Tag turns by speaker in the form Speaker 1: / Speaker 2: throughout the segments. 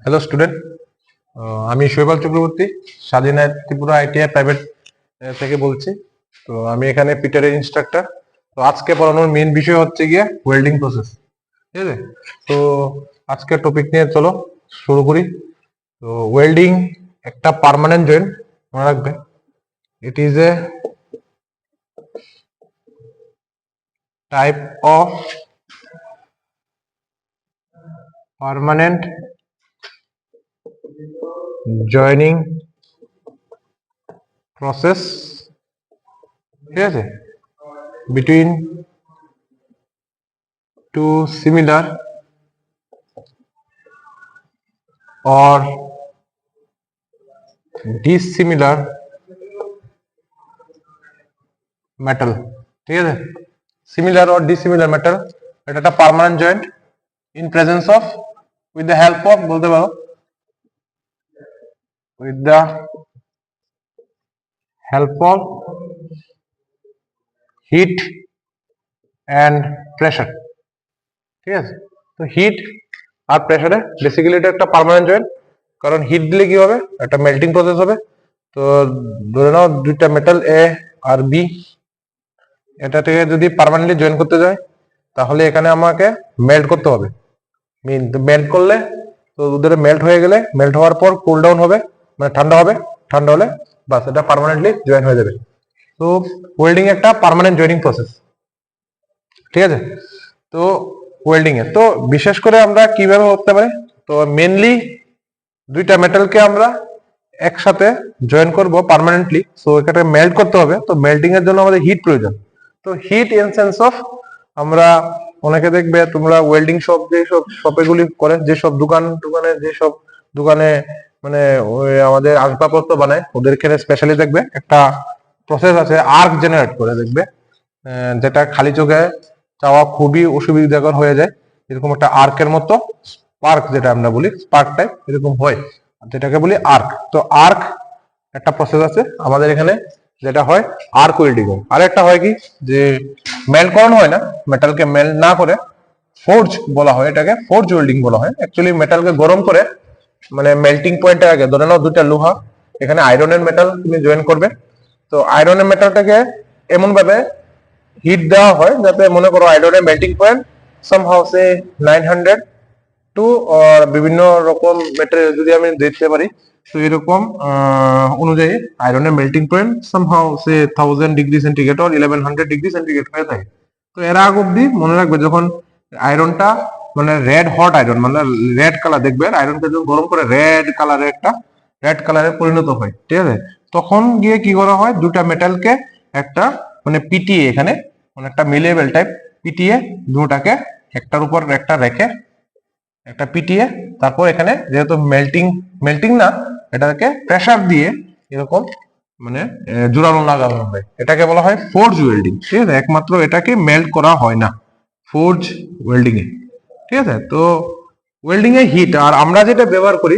Speaker 1: Hello student, আমি শৈবাল চক্রবর্তী, স্বাধীন ত্রিপুরা আইটিআই প্রাইভেট থেকে বলছি। তো আমি এখানে পিটারের ইনস্ট্রাক্টর। তো আজকে পড়ানোর মেন বিষয় হচ্ছে গিয়ে ওয়েল্ডিং প্রসেস, ঠিক আছে? তো আজকের টপিক নিয়ে চলো শুরু করি। তো ওয়েল্ডিং একটা পার্মানেন্ট জয়েন্ট, মনে রাখবে। It is a type of permanent joining process, ঠিক আছে, between two similar or dissimilar metal, ঠিক আছে? সিমিলার or dissimilar metal, এটা একটা permanent joint in presence of, with the help of, বলতে পারো with the help of heat and pressure, ঠিক আছে? তো হিট আর প্রেশারে বেসিক্যালি এটা একটা পার্মানেন্ট জয়েন্ট, কারণ হিট দিলে কি হবে, একটা মেল্টিং প্রসেস হবে। তো ধরে নাও দুইটা মেটাল এ আর বি, এটা থেকে যদি পার্মানেন্টলি জয়েন করতে যায় তাহলে এখানে আমাকে মেল্ট করতে হবে। মেল্ট করলে, তো ওদের মেল্ট হয়ে গেলে, মেল্ট হওয়ার পর কুল ডাউন হবে, মানে ঠান্ডা হবে। ঠান্ডা হলে বাস এটা পার্মানেন্টলি জয়েন হয়ে যাবে। তো ওয়েল্ডিং একটা পার্মানেন্ট জয়েনিং প্রসেস, ঠিক আছে? তো ওয়েল্ডিং এ তো বিশেষ করে আমরা কিভাবে করতে পারি, তো মেনলি দুইটা মেটালকে আমরা একসাথে জয়েন করব পার্মানেন্টলি। সো এখানে মেল্ট করতে হবে। তো মেল্টিং এর জন্য আমাদের হিট প্রয়োজন। তো হিট ইন সেন্স অফ, আমরা অনেকে দেখবে তোমরা ওয়েল্ডিং শপ, যেসব শপেগুলি করে, যেসব দোকানে যেসব দোকানে মানে ওই আমাদের আসবাবপত্র বানায়, ওদের এখানে স্পেশালি দেখবে একটা প্রসেস আছে আর্ক জেনারেট করে, দেখবে যেটা খালি চোখে চাওয়া খুবই অসুবিধাকর হয়ে যায়। এরকম একটা আর্কের মতো স্পার্ক, যেটা আমরা বলি স্পার্ক টাইপ, এরকম হয়, যেটাকে বলি আর্ক। তো আর্ক একটা প্রসেস আছে আমাদের এখানে, যেটা হয় আর্ক ওয়েল্ডিং। আর একটা হয় কি, যে মেল্ট করানো হয় না, মেটালকে মেল্ট না করে ফোর্জ বলা হয়, এটাকে ফোর্জ ওয়েল্ডিং বলা হয়। অ্যাকচুয়ালি মেটালকে গরম করে, মানে মেল্টিং পয়েন্টের আগে ধরে নাও দুটা লোহা, এখানে আয়রনের মেটাল তুমি জয়েন করবে। তো আয়রনের মেটালটাকে এমন ভাবে হিট দেওয়া হয় যাতে মনে করো আয়রনের মেল্টিং পয়েন্ট সামহাউ সে 900 টু, বিভিন্ন রকম মেটেরিয়াল যদি আমি দেখতে পারি, তো এরকম অনুযায়ী আয়রনের melting point somehow say 1000 degree centigrade or 1100 degree centigrade হয়ে থাকে। তো এর আগ অব্দি মনে রাখবে, যখন আয়রনটা মানে রেড হট আয়রন, মানে রেড কালার, দেখবে আয়রনকে যখন গরম করে রেড কালারে একটা রেড কালারে পরিণত হয়, ঠিক আছে? তখন গিয়ে কি করা হয়, দুটা মেটালকে একটা মানে পিটিয়ে, এখানে মানে একটা মিলেবল টাইপ পিটিয়ে, দুটাকে একটার উপর একটা রেখে, একটা পিটিয়ে, তারপর এখানে যেহেতু মেল্টিং মেল্টিং না, এটাকে প্রেসার দিয়ে এরকম মানে জোড়ানো লাগানো হয়, এটাকে বলা হয় ফোর্জ ওয়েল্ডিং, ঠিক আছে? একমাত্র এটাকে মেল্ট করা হয় না ফোর্জ ওয়েল্ডিং এ, ঠিক আছে? তো ওয়েল্ডিং এ হিট, আর আমরা যেটা ব্যবহার করি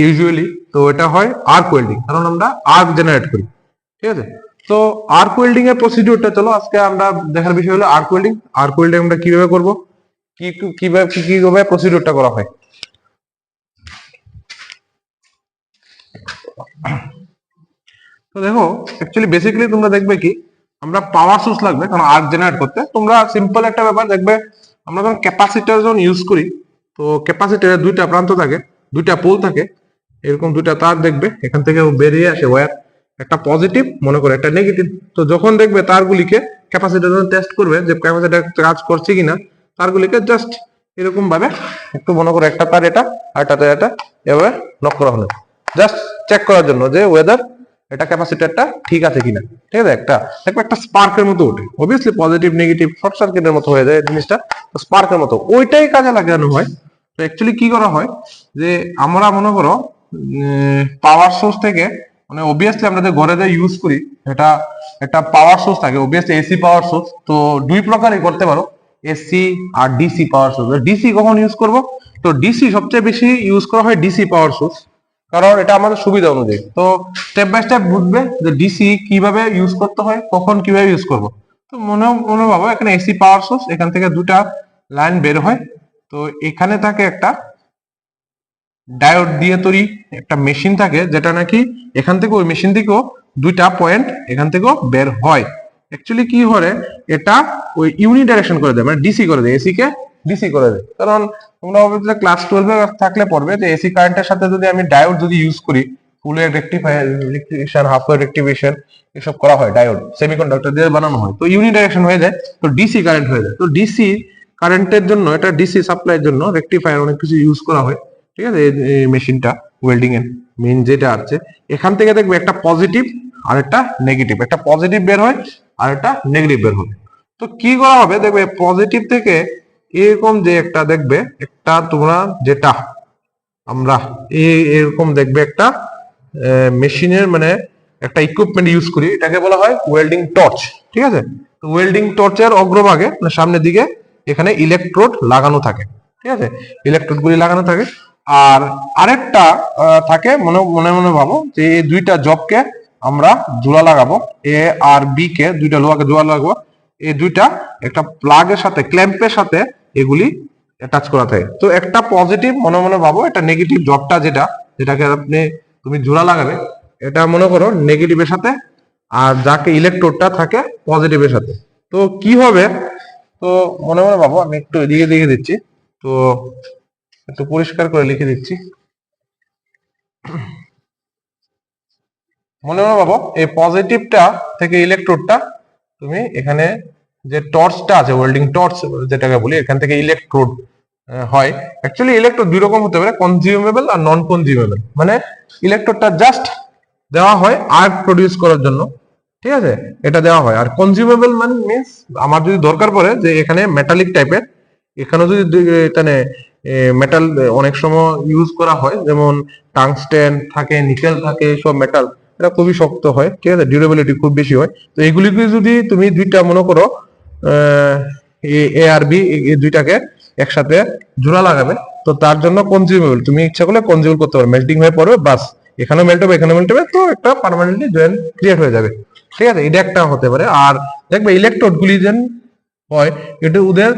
Speaker 1: ইউজুয়ালি, তো এটা হয় আর্ক ওয়েল্ডিং, কারণ আমরা আর্ক জেনারেট করি, ঠিক আছে? তো আর্ক ওয়েল্ডিং এর প্রসিডিউরটা চলো আজকে আমরা দেখার বিষয় হলো আর্ক ওয়েল্ডিং। আর্ক ওয়েল্ডিং আমরা কিভাবে করব, কিভাবে প্রসিডিউরটা করা হয়। তো দেখো, অ্যাকচুয়ালি বেসিক্যালি তোমরা দেখবে কি, আমরা পাওয়ার সোর্স লাগবে কারণ আর্ক জেনারেট করতে। তোমরা সিম্পল একটা ব্যাপার দেখবে, আমরা যখন ক্যাপাসিটর যখন ইউজ করি, তো ক্যাপাসিটরের দুইটা প্রান্ত থাকে, দুইটা পোল থাকে, এরকম দুইটা তার দেখবে, এখান থেকে বেরিয়ে আসে ওয়্যার, একটা পজিটিভ মনে করে, একটা নেগেটিভ। তো যখন দেখবে তারগুলিকে ক্যাপাসিটর যখন টেস্ট করবে যে ক্যাপাসিটর কাজ করছে কিনা, তারগুলিকে জাস্ট এরকম ভাবে একটু মনে করে একটা তার এটা আর এটা এভাবে নক করা হলো, জাস্ট চেক করার জন্য যে ওয়েদার এটা ক্যাপাসিটরটা ঠিক আছে কিনা, ঠিক আছে? একটা দেখবে একটা স্পার্কের মতো ওঠে, অবভিয়াসলি পজিটিভ নেগেটিভ শর্ট সার্কিটের মতো হয়ে যায় জিনিসটা, স্পার্কের মতো ওইটাই কাজে লাগানো হয়। তো অ্যাকচুয়ালি কি করা হয়, যে আমরা মনে করো পাওয়ার সোর্স থেকে, মানে অবভিয়াসলি আমরা যে ঘরে যে ইউজ করি, এটা একটা পাওয়ার সোর্স থাকে, অবভিয়াসলি এসি পাওয়ার সোর্স। তো দুই প্রকারই করতে পারো, এসি আর ডিসি পাওয়ার সোর্স। ডিসি কখন ইউজ করব, তো ডিসি সবচেয়ে বেশি ইউজ করা হয় ডিসি পাওয়ার সোর্স, কারণ এটা আমাদের সুবিধা অনুযায়ী। তো স্টেপ বাই স্টেপ বুঝবে যে ডিসি কিভাবে ইউজ করতে হয়, কখন কিভাবে ইউজ করব। তো মনে মনে ভাবো এখানে এসি পাওয়ার সোর্স, এখান থেকে দুটা লাইন বের হয়। তো এখানে থাকে একটা ডায়োড দিয়ে তৈরি একটা মেশিন থাকে, যেটা নাকি এখান থেকে ওই মেশিন থেকেও দুইটা পয়েন্ট এখান থেকেও বের হয়। অ্যাকচুয়ালি কি করে, এটা ওই ইউনিডাইরেকশন করে দেয়, মানে ডিসি করে দেয়, এসি কে ডিসি করে দেয়। কারণ তোমরা অবশ্যই ক্লাস 12 এ থাকলে পড়বে যে এসি কারেন্টের সাথে যদি আমি ডায়োড যদি ইউজ করি, ফুল wave rectifier, rectification, half wave rectification, এসব করা হয় ডায়োড সেমিকন্ডাক্টর দিয়ে বানানো হয়, তো ইউনিডাইরেকশন হয়ে যায়, তো ডিসি কারেন্ট হয়ে যায়। তো ডিসি কারেন্টের জন্য, এটা ডিসি সাপ্লাইয়ের জন্য রেকটিফায়ার অনেক কিছু ইউজ করা হয়। ঠিক আছে, এই মেশিনটা ওয়েল্ডিং এর মেইন যেটা আছে, এখান থেকে দেখবে একটা পজিটিভ আর একটা নেগেটিভ, একটা পজিটিভ বের হয় আর একটা নেগেটিভ বের হবে। তো কি করা হবে, দেখবে পজিটিভ থেকে এরকম যে একটা দেখবে, একটা তোমরা যেটা আমরা এরকম দেখবে একটা মেশিনের মানে একটা ইকুইপমেন্ট ইউজ করি, এটাকে বলা হয় ওয়েল্ডিং টর্চ। ঠিক আছে, তো ওয়েল্ডিং টর্চের অগ্রভাগে মানে সামনের দিকে এখানে ইলেকট্রোড লাগানো থাকে। ঠিক আছে, ইলেকট্রোড গুলি লাগানো থাকে। আর আরেকটা থাকে, মনে মনে মনে ভাবো যে এই দুইটা জবকে আমরা জোড়া লাগাবো, এ আর বি কে দুইটা লোহাকে জোড়া লাগাবো, এই দুইটা একটা প্লাগের সাথে, ক্ল্যাম্পের সাথে এগুলি অ্যাটাচ করা থাকে। তো একটা পজিটিভ মনে মনে ভাবো, এটা নেগেটিভ জবটা যেটাকে তুমি জোড়া লাগাবে, এটা মনে করো নেগেটিভের সাথে, আর যাকে ইলেকট্রোডটা থাকে পজিটিভের সাথে। তো কি হবে, তো মনে মনে ভাবো, আমি একটু এদিকে লিখে দিচ্ছি, তো একটু পরিষ্কার করে লিখে দিচ্ছি। মনে মনে ভাবো, এই পজিটিভটা থেকে ইলেকট্রোডটা তুমি এখানে যে টর্চটা আছে, ওয়েল্ডিং টর্চ যেটাকে বলি, এখান থেকে ইলেকট্রোড হয়। অ্যাকচুয়ালি ইলেকট্রোড দুই রকম হতে পারে, কনজিউমেবল আর নন কনজিউমেবল। মানে ইলেকট্রোডটা জাস্ট দেওয়া হয় আর্ক প্রডিউস করার জন্য। ঠিক আছে, এটা দেওয়া হয়। আর কনজিউমেবল মানে মিন্স আমার যদি দরকার পড়ে যে এখানে মেটালিক টাইপের, এখানে যদি এখানে মেটাল অনেক সময় ইউজ করা হয়, যেমন টাংস্টেন থাকে, নিকেল থাকে, সব মেটাল, এটা খুবই শক্ত হয়। ঠিক আছে, ডিউরেবিলিটি খুব বেশি হয়। তো এগুলিকে যদি তুমি দুইটা মনে করো এ আর বি, এই দুইটাকে একসাথে জোড়া লাগাবে, তো তার জন্য কনজিউমেবল, তুমি ইচ্ছা করলে কনজিউম করতে পারো, মেল্টিং হয়ে পড়বে, বাস এখানে মেল্ট হবে, এখানে মেল্ট হবে, তো একটা পার্মানেন্টলি জয়েন্ট ক্রিয়েট হয়ে যাবে। ঠিক আছে, এটা একটা হতে পারে। আর দেখবে ইলেকট্রোড গুলি যেন হয়, এটা ওদের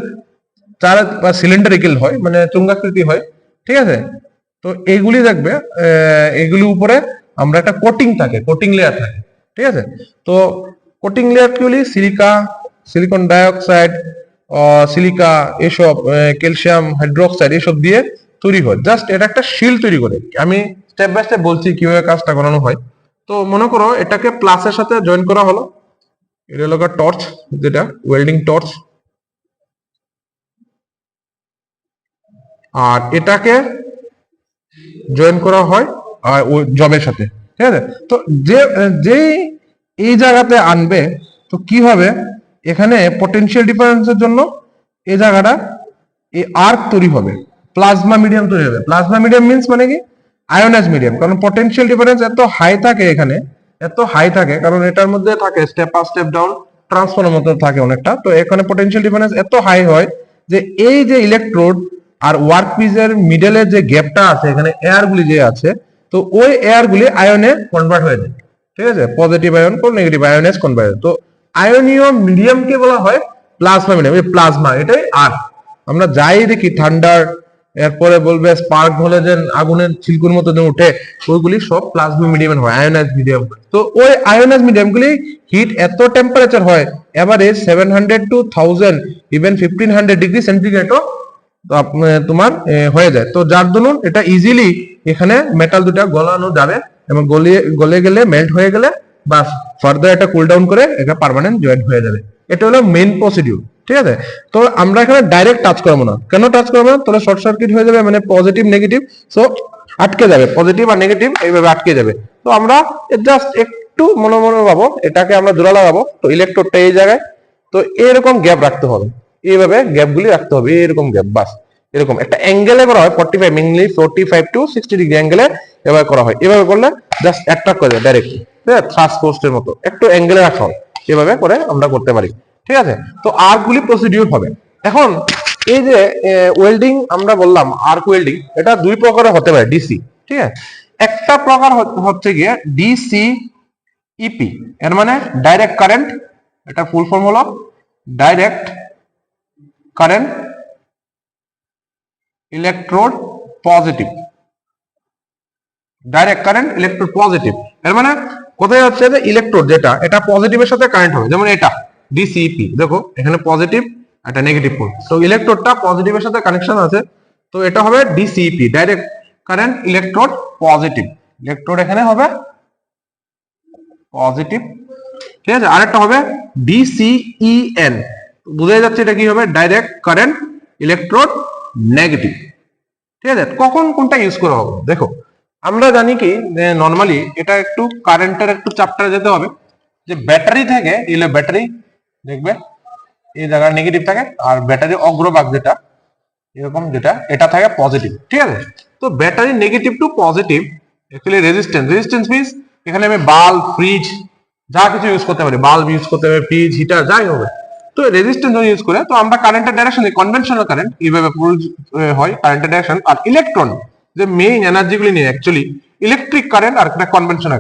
Speaker 1: চার বা সিলিন্ডারিক্যাল হয়, মানে চুঙ্গাকৃতি হয়। ঠিক আছে, তো এইগুলি দেখবে এগুলি উপরে আমরা একটা কোটিং থাকে, কোটিং লেয়ার থাকে। ঠিক আছে, তো কোটিং লেয়ার গুলি সিলিকা, সিলিকন ডাইঅক্সাইড, সিলিকা, এসব ক্যালসিয়াম হাইড্রোক্সাইড, এসব দিয়ে তৈরি হয়। জাস্ট এটা একটা শিল্ড তৈরি করে। আমি স্টেপ বাই স্টেপ বলছি কিভাবে কাজটা করানো হয়। তো মনে করো এটাকে প্লাসের সাথে জয়েন করা হলো, এটা হলো টর্চ, যেটা ওয়েল্ডিং টর্চ। আর এটাকে জয়েন করা হয় ওই জবের সাথে। ঠিক আছে, তো যে এই জায়গাতে আনবে, তো কি হবে, এখানে পটেনশিয়াল ডিফারেন্সের জন্য এই জায়গাটা এই আর্ক তৈরি হবে, প্লাজমা মিডিয়াম তৈরি হবে। প্লাজমা মিডিয়াম মিন্স মানে কি, আয়োনাইজ মিডিয়াম। কারণ পটেনশিয়াল ডিফারেন্স এত হাই থাকে এখানে, এত হাই থাকে, কারণ এটার মধ্যে থাকে step up step down transformer মতো থাকে অনেকটা। তো এখানে পটেনশিয়াল ডিফারেন্স এত হাই হয় যে এই যে ইলেকট্রোড আর ওয়ার্ক পিসের মিডলের যে গ্যাপটা আছে, এখানে এয়ার গুলি যে আছে, তো ওই এয়ার গুলি আয়নে কনভার্ট হয়ে যায়। ঠিক আছে, পজিটিভ আয়ন কোন নেগেটিভ আয়নেস কনভার্ট। তো আয়নীয় মিডিয়ামকে বলা হয় প্লাজমা মিডিয়াম। এই প্লাজমা এটাই আর্ক। আমরা যাই দেখি থান্ডার, এরপরে বলবে স্পার্ক হলে যে আগুনের ছিলকুর মতো যে উঠে, ওইগুলি সব প্লাজমা মিডিয়াম হয়, আয়োনাইজ মিডিয়াম। তো ওই আয়োনাইজ মিডিয়াম গুলি হিট এত টেম্পারেচার হয়, এভারেজ 700 to 1000, ইভেন 1500 ডিগ্রি সেন্টিগ্রেডও তোমার হয়ে যায়। তো যার দরুন এটা ইজিলি এখানে মেটাল দুটা গলানো যাবে, এবং গলে গেলে মেল্ট হয়ে গেলে বাস ফার্দার এটা কুল ডাউন করে এটা পার্মানেন্ট জয়েন্ট হয়ে যাবে। এটা হলো মেইন প্রসিডিউর। ঠিক আছে, তো আমরা এখানে ডাইরেক্ট টাচ করবো না। কেন টাচ করবো না, তাহলে শর্ট সার্কিট হয়ে যাবে, মানে পজিটিভ নেগেটিভ সো আটকে যাবে, পজিটিভ আর নেগেটিভ এইভাবে আটকে যাবে। তো আমরা জাস্ট একটু মনে মনে ভাবো, এটাকে আমরা জোড়া লাগাবো, তো ইলেকট্রোডটা এই জায়গায়, তো এরকম গ্যাপ রাখতে হবে, এইভাবে গ্যাপগুলি রাখতে হবে, এরকম গ্যাপ, বাস এরকম একটা অ্যাঙ্গেলে করা হয় 45, মেইনলি 45 to 60 ডিগ্রি অ্যাঙ্গেলে এভাবে করা হয়। এভাবে করলে জাস্ট অ্যাট্রাক্ট করে যায় ডাইরেক্টলি, থ্রাস্ট পোস্টের মতো একটু অ্যাঙ্গেলে রাখা হয়, এভাবে করে আমরা করতে পারি। ঠিক আছে, তো আর্কগুলি প্রসিডিউর হবে। এখন এই যে ওয়েল্ডিং আমরা বললাম, আর্ক ওয়েল্ডিং, এটা দুই প্রকারের হতে পারে, ডিসি। ঠিক আছে, একটা প্রকার হচ্ছে গিয়ে ডিসি ইপি, এর মানে ডাইরেক্ট কারেন্ট, এটা ফুল ফর্ম হলো direct current electrode positive. Direct current electrode positive. এর মানে কোথায় হচ্ছে যে ইলেকট্রোড যেটা এটা পজিটিভের সাথে কারেন্ট হবে, যেমন এটা ডিসিপি, দেখো এখানে পজিটিভ একটা নেগেটিভ পোল, তো ইলেকট্রোডটা পজিটিভের সাথে কানেকশন আছে, তো এটা হবে DCP, direct current electrode positive, electrode এখানে হবে পজিটিভ। ঠিক আছে, আরেকটা হবে ডিসিইএন, বোঝা যাচ্ছে এটা কি হবে, ডাইরেক্ট কারেন্ট ইলেকট্রোড নেগেটিভ। ঠিক আছে, কখন কোনটা ইউজ করা হবে দেখো, আমরা জানি কি নর্মালি এটা একটু কারেন্টের একটু চ্যাপ্টারে যেতে হবে, যে ব্যাটারি থেকে এলে ব্যাটারি দেখবে এই জায়গায় নেগেটিভ থাকে, আর ব্যাটারি অগ্রভাগ যেটা এরকম যেটা এটা থাকে পজিটিভ। ঠিক আছে, তো battery negative to positive actually resistance means এখানে আমি বাল্ব ফ্রিজ যা কিছু ইউজ করতে পারি, বাল্ব ইউজ করতে পারি, ফ্রিজ হিটার যাই হবে, তো রেজিস্ট্যান্স ইউজ করে তো আমরা কারেন্টের ডাইরেকশন কনভেনশনাল কারেন্ট এইভাবে হয় কারেন্টের ডাইরেকশন। আর ইলেকট্রন যে মেইন এনার্জিগুলি নিয়ে অ্যাকচুয়ালি ইলেকট্রিক কারেন্ট আর একটা conventional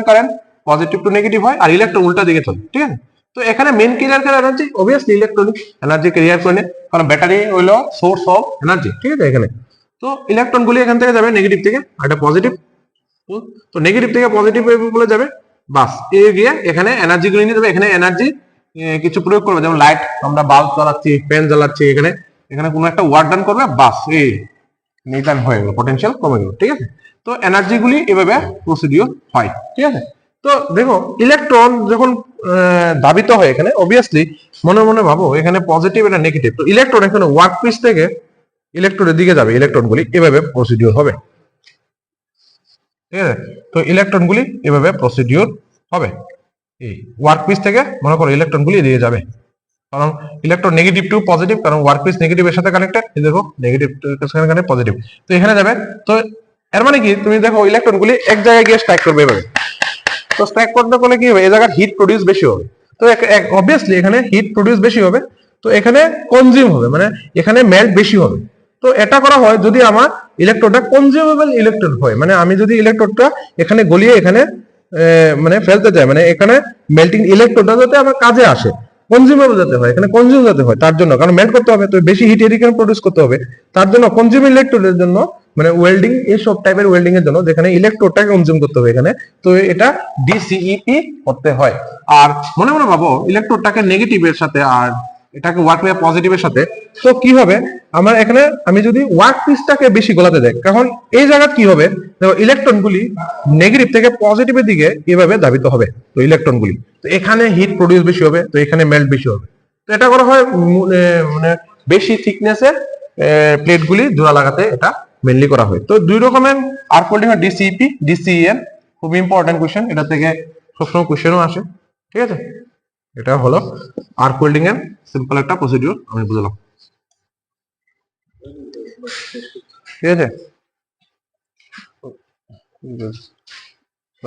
Speaker 1: current positive to negative হয়, আর ইলেকট্রন উল্টা দিকে চলে। ঠিক আছে, তো এখানে মেইন ক্যারিয়ার করে energy obviously electronic energy career করে, কারণ ব্যাটারি হলো সোর্স অফ এনার্জি। ঠিক আছে, এখানে তো ইলেকট্রন গুলি এখান থেকে যাবে নেগেটিভ থেকে, আর এটা পজিটিভ, তো নেগেটিভ থেকে পজিটিভ বলে যাবে, বাস এ গিয়ে এখানে এনার্জি গুলি নিয়ে যাবে, এখানে এনার্জি কিছু প্রয়োগ করবে, যেমন লাইট আমরা বাল্ব জ্বালাচ্ছি, ফ্যান জ্বালাচ্ছি, এখানে এখানে কোনো একটা ওয়ার্ক ডান করবে, বাস এই নিউটন হয়ে গেল, পটেনশিয়াল কমে গেল। ঠিক আছে, তো এনার্জি গুলি এভাবে প্রসিডিওর হয়। ঠিক আছে, তো দেখো ইলেকট্রন যখন দাবিত হয় এখানে অবভিয়াসলি মনে মনে ভাবো এখানে পজিটিভ এটা নেগেটিভ, তো ইলেকট্রন এখানে ওয়ার্ক পিস থেকে ইলেকট্রনের দিকে যাবে, ইলেকট্রন গুলি এভাবে প্রসিডিওর হবে। ঠিক আছে, তো ইলেকট্রন গুলি এভাবে প্রসিডিওর হবে, এই ওয়ার্ক পিস থেকে মনে করো ইলেকট্রন গুলি দিয়ে যাবে, কারণ ইলেকট্রন নেগেটিভ টু পজিটিভ, কারণ ওয়ার্ক পিস নেগেটিভের সাথে কানেক্টেড, এই দেখো নেগেটিভ এখানে পজিটিভ, তো এখানে যাবে। তো এর মানে কি তুমি দেখো ইলেকট্রন গুলি এক জায়গায় গিয়ে স্ট্রাইক করবে এভাবে, তো স্ট্রাইক করতে করলে কি হবে, এই জায়গায় হিট প্রডিউস বেশি হবে, তো অবভিয়াসলি এখানে হিট প্রডিউস বেশি হবে, তো এখানে কনজিউম হবে, মানে এখানে মেল্ট বেশি হবে। তো এটা করা হয় যদি আমার ইলেকট্রোডটা কনজিউমেবল ইলেকট্রোড হয়, মানে আমি যদি ইলেকট্রোডটা এখানে গলিয়ে এখানে মানে ফেলতে চাই, মানে এখানে মেল্টিং ইলেকট্রোডটা যাতে আমার কাজে আসে, কনজিউমেবল যাতে হয়, এখানে কনজিউম যাতে হয়, তার জন্য কারণ মেল্ট করতে হবে, তো বেশি হিট এখানে প্রডিউস করতে হবে, তার জন্য কনজিউম ইলেকট্রোডের জন্য মানে ওয়েল্ডিং এইসব টাইপের ওয়েল্ডিং এর জন্য যেখানে ইলেকট্রোডটাকে কনজিউম করতে হবে এখানে, তো এটা ডিসিইপি করতে হয়। আর মনে মনে ভাবো ইলেকট্রোডটাকে নেগেটিভের সাথে আর এটাকে ওয়ার্ক পজিটিভের সাথে, তো কি হবে আমার এখানে আমি যদি ওয়ার্ক পিসটাকে বেশি গলাতে দেয়, কারণ এই জায়গা কি হবে দেখো ইলেকট্রন গুলি নেগেটিভ থেকে পজিটিভের দিকে এভাবে ধাবিত হবে, তো ইলেকট্রন গুলি তো এখানে হিট প্রডিউস বেশি হবে, তো এখানে মেল্ট বেশি হবে। তো এটা করা হয় মানে বেশি থিকনেসের প্লেট গুলি জোড়া লাগাতে এটা মেনলি করা হয়। তো দুই রকমের আর্ক ওয়েল্ডিং হয়, ডিসিপি ডিসিএন, খুব ইম্পর্টেন্ট কোশ্চেন, এটা থেকে সবসময় কোশ্চেনও আসে। ঠিক আছে, এটা হলো আর্ক ওয়েল্ডিং এর সিম্পল একটা প্রসিডিউর আমি বুঝলাম। ঠিক আছে।